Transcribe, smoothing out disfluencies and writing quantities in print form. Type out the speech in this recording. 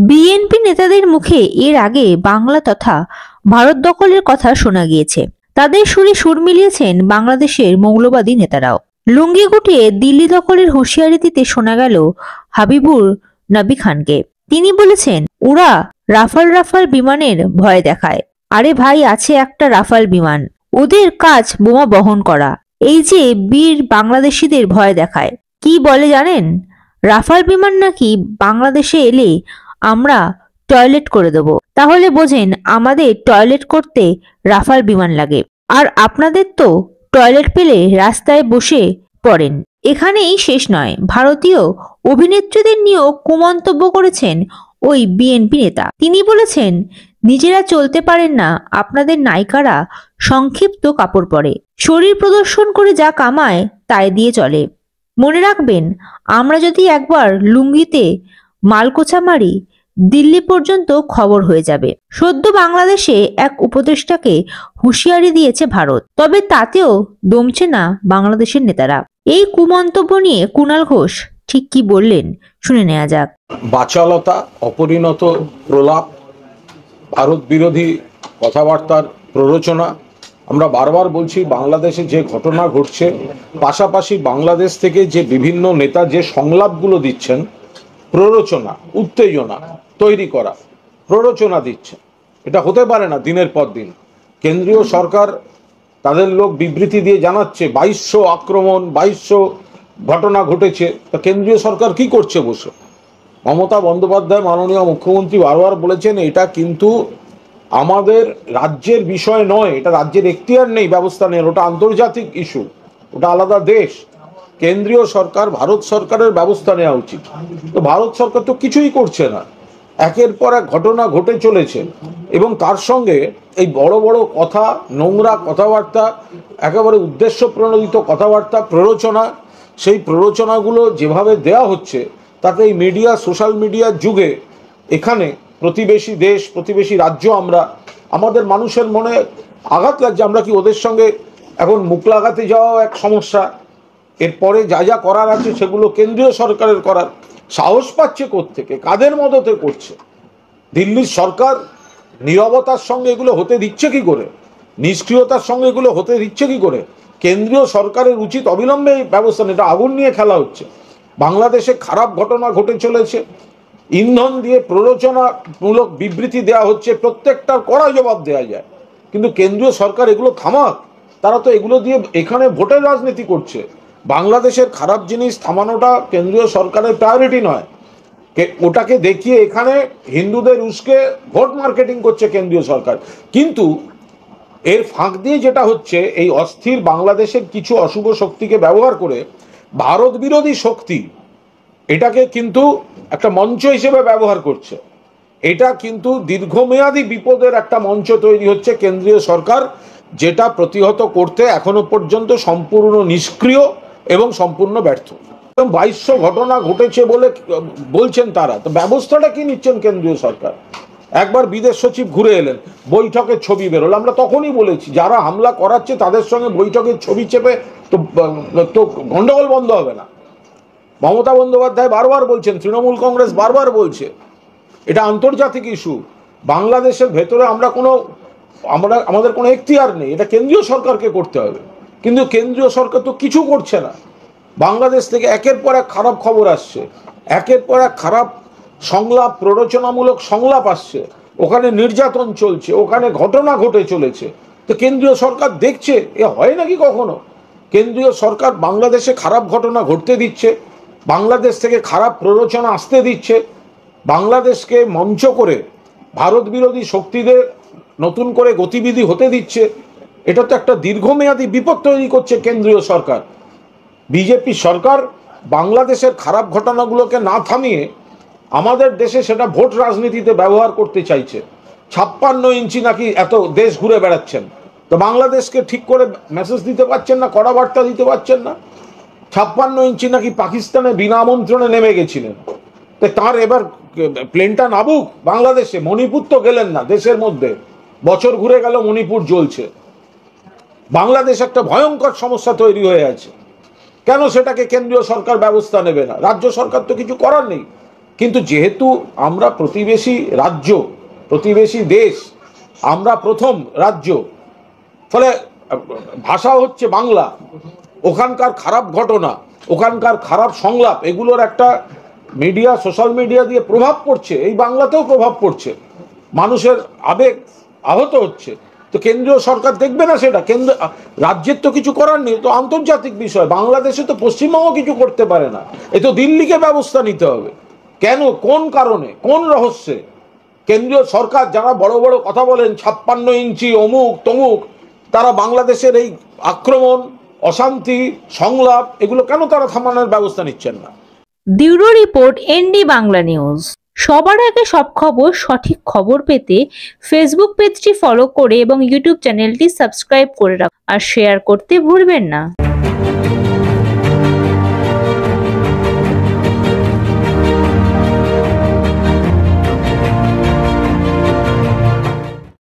BNP নেতাদের মুখে এর আগে বাংলা তথা ভারত দখলের কথা শোনা গিয়েছে। তাদের সুরে সুর মিলিয়েছেন বাংলাদেশের মৌলবাদী নেতারাও। লুঙ্গি গুটিয়ে দিল্লি দখলের হুঁশিয়ারি দিতে শোনা গেল হাবিবুর নবী খানকে। তিনি বলেছেন, ওরা রাফাল রাফাল বিমানের ভয় দেখায়। আরে ভাই, আছে একটা রাফাল বিমান, ওদের কাজ বোমা বহন করা। এই যে বীর বাংলাদেশিদের ভয় দেখায়, কি বলে জানেন? রাফাল বিমান নাকি বাংলাদেশে এলে আমরা টয়লেট করে দেব। তাহলে বোঝেন আমাদের টয়লেট করতে রাফাল বিমান লাগে, আর আপনাদের তো টয়লেট পেলে রাস্তায় বসে পড়েন। এখানেই শেষ নয়, ভারতীয় অভিনেত্রীদের নিয়েও কুমন্তব্য করেছেন ওই বিএনপি নেতা। তিনি বলেছেন, নিজেরা চলতে পারেন না, আপনাদের নায়িকারা সংক্ষিপ্ত কাপড় পরে শরীর প্রদর্শন করে যা কামায় তাই দিয়ে চলে। মনে রাখবেন, আমরা যদি একবার লুঙ্গিতে মালকোচা মারি, দিল্লি পর্যন্ত খবর হয়ে যাবে। সদ্য বাংলাদেশে এক উপদেষ্টাকে হুঁশিয়ারি দিয়েছে ভারত, তবে তাতেও দমছে না বাংলাদেশের নেতারা। এই কুমন্তব্য নিয়ে কুণাল ঘোষ ঠিক কি বললেন শুনে নেওয়া যাক। বাচালতা, অপরিণত প্রলাপ, ভারত বিরোধী কথাবার্তার প্ররোচনা। আমরা বারবার বলছি, বাংলাদেশে যে ঘটনা ঘটছে, পাশাপাশি বাংলাদেশ থেকে যে বিভিন্ন নেতা যে সংলাপগুলো দিচ্ছেন, প্ররোচনা, উত্তেজনা তৈরি করা, প্ররোচনা দিচ্ছে, এটা হতে পারে না। দিনের পর দিন কেন্দ্রীয় সরকার তাদের লোক বিবৃতি দিয়ে জানাচ্ছে 2200 আক্রমণ, 2200 ঘটনা ঘটেছে। তা কেন্দ্রীয় সরকার কি করছে বসে? মমতা বন্দ্যোপাধ্যায় মাননীয় মুখ্যমন্ত্রী বারবার বলেছেন, এটা কিন্তু আমাদের রাজ্যের বিষয় নয়, এটা রাজ্যের এখতিয়ার নেই ব্যবস্থা নেওয়ার, ওটা আন্তর্জাতিক ইস্যু, ওটা আলাদা দেশ। কেন্দ্রীয় সরকার, ভারত সরকারের ব্যবস্থা নেওয়া উচিত। তো ভারত সরকার তো কিছুই করছে না, একের পর এক ঘটনা ঘটে চলেছে, এবং তার সঙ্গে এই বড় বড় কথা, নোংরা কথাবার্তা, একেবারে উদ্দেশ্য প্রণোদিত কথাবার্তা, প্ররোচনা, সেই প্ররোচনাগুলো যেভাবে দেয়া হচ্ছে, তাতে এই মিডিয়া, সোশ্যাল মিডিয়ার যুগে এখানে প্রতিবেশী দেশ, প্রতিবেশী রাজ্য, আমাদের মানুষের মনে আঘাত লাগছে। আমরা কি ওদের সঙ্গে এখন মুখ লাগাতে যাওয়াও এক সমস্যা? এরপরে যা যা করার আছে সেগুলো কেন্দ্রীয় সরকারের করার সাহস পাচ্ছে কোত্থেকে? কাদের মদতে করছে? দিল্লির সরকার নীরবতার সঙ্গে এগুলো হতে দিচ্ছে কি করে? নিষ্ক্রিয়তার সঙ্গে এগুলো হতে দিচ্ছে কি করে? কেন্দ্রীয় সরকারের উচিত অবিলম্বে এই ব্যবস্থা নেওয়া। এটা আগুন নিয়ে খেলা হচ্ছে। বাংলাদেশে খারাপ ঘটনা ঘটে চলেছে, ইন্ধন দিয়ে প্ররোচনামূলক বিবৃতি দেওয়া হচ্ছে, প্রত্যেকটার কড়া জবাব দেওয়া যায়, কিন্তু কেন্দ্রীয় সরকার এগুলো থামাক। তারা তো এগুলো দিয়ে এখানে ভোটের রাজনীতি করছে। বাংলাদেশের খারাপ জিনিস থামানোটা কেন্দ্রীয় সরকারের প্রায়োরিটি নয়, ওটাকে দেখিয়ে এখানে হিন্দুদের উস্কে ভোট মার্কেটিং করছে কেন্দ্রীয় সরকার। কিন্তু এর ফাঁক দিয়ে যেটা হচ্ছে, এই অস্থির বাংলাদেশের কিছু অশুভ শক্তিকে ব্যবহার করে ভারত বিরোধী শক্তি এটাকে কিন্তু একটা মঞ্চ হিসেবে ব্যবহার করছে। এটা কিন্তু দীর্ঘমেয়াদী বিপদের একটা মঞ্চ তৈরি হচ্ছে কেন্দ্রীয় সরকার, যেটা প্রতিহত করতে এখনো পর্যন্ত সম্পূর্ণ নিষ্ক্রিয় এবং সম্পূর্ণ ব্যর্থ। 2200 ঘটনা ঘটেছে বলে বলছেন তারা, তো ব্যবস্থাটা কি নিচ্ছেন কেন্দ্রীয় সরকার? একবার বিদেশ সচিব ঘুরে এলেন, বৈঠকের ছবি বেরোল। আমরা তখনই বলেছি, যারা হামলা করাচ্ছে তাদের সঙ্গে বৈঠকের ছবি চেপে তো গন্ডগোল বন্ধ হবে না। মমতা বন্দ্যোপাধ্যায় বারবার বলছেন, তৃণমূল কংগ্রেস বারবার বলছে, এটা আন্তর্জাতিক ইস্যু। বাংলাদেশের ভেতরে আমাদের কোনো এখতিয়ার নেই, এটা কেন্দ্রীয় সরকারকে করতে হবে। কিন্তু কেন্দ্রীয় সরকার তো কিছু করছে না। বাংলাদেশ থেকে একের পর এক খারাপ খবর আসছে, একের পর এক খারাপ সংলাপ, প্ররোচনামূলক সংলাপ আসছে, ওখানে নির্যাতন চলছে, ওখানে ঘটনা ঘটে চলেছে। তো কেন্দ্রীয় সরকার দেখছে, এ হয় নাকি কখনো? কেন্দ্রীয় সরকার বাংলাদেশে খারাপ ঘটনা ঘটতে দিচ্ছে, বাংলাদেশ থেকে খারাপ প্ররোচনা আসতে দিচ্ছে, বাংলাদেশকে মঞ্চ করে ভারত বিরোধী শক্তিদের নতুন করে গতিবিধি হতে দিচ্ছে। এটা তো একটা দীর্ঘমেয়াদী বিপদ তৈরি করছে কেন্দ্রীয় সরকার। বিজেপি সরকার বাংলাদেশের খারাপ ঘটনাগুলোকে না থামিয়ে আমাদের দেশে সেটা ভোট রাজনীতিতে ব্যবহার করতে চাইছে। 56 ইঞ্চি নাকি এত দেশ ঘুরে বেড়াচ্ছেন, তো বাংলাদেশকে ঠিক করে মেসেজ দিতে পারছেন না, কড়া বার্তা দিতে পারছেন না। 56 ইঞ্চি নাকি পাকিস্তানে বিনা আমন্ত্রণে নেমে গেছিলেন, তো তার এবার প্লেনটা নামুক বাংলাদেশে। মণিপুর তো গেলেন না, দেশের মধ্যে বছর ঘুরে গেল, মণিপুর জ্বলছে। বাংলাদেশ একটা ভয়ঙ্কর সমস্যা তৈরি হয়ে আছে। কেন সেটাকে কেন্দ্রীয় সরকার ব্যবস্থা নেবে না? রাজ্য সরকার তো কিছু করার নেই। কিন্তু যেহেতু আমরা প্রতিবেশী রাজ্য, প্রতিবেশী দেশ, আমরা প্রথম রাজ্য, ফলে ভাষা হচ্ছে বাংলা, ওখানকার খারাপ ঘটনা, ওখানকার খারাপ সংলাপ, এগুলোর একটা মিডিয়া, সোশ্যাল মিডিয়া দিয়ে প্রভাব পড়ছে, এই বাংলাতেও প্রভাব পড়ছে, মানুষের আবেগ আহত হচ্ছে। তো কেন্দ্রীয় সরকার দেখবে না সেটা? রাজ্যের তো কিছু করার নেই, তো আন্তর্জাতিক বিষয়, বাংলাদেশে তো পশ্চিমবঙ্গ কিছু করতে পারে না, এ তো দিল্লিকে ব্যবস্থা নিতে হবে। কেন, কোন কারণে, কোন রহস্যে কেন্দ্রীয় সরকার যারা বড় বড় কথা বলেন 56 ইঞ্চি অমুক তমুক, তারা বাংলাদেশের এই আক্রমণ, অশান্তি, সংলাপ, এগুলো কেন তারা থামানোর ব্যবস্থা নিচ্ছেন না? Bureau report, ND Bangla news. সবার আগে সব খবর, সঠিক খবর পেতে ফেসবুক পেজটি ফলো করে এবং ইউটিউব চ্যানেলটি সাবস্ক্রাইব করে রাখুন আর শেয়ার করতে ভুলবেন না।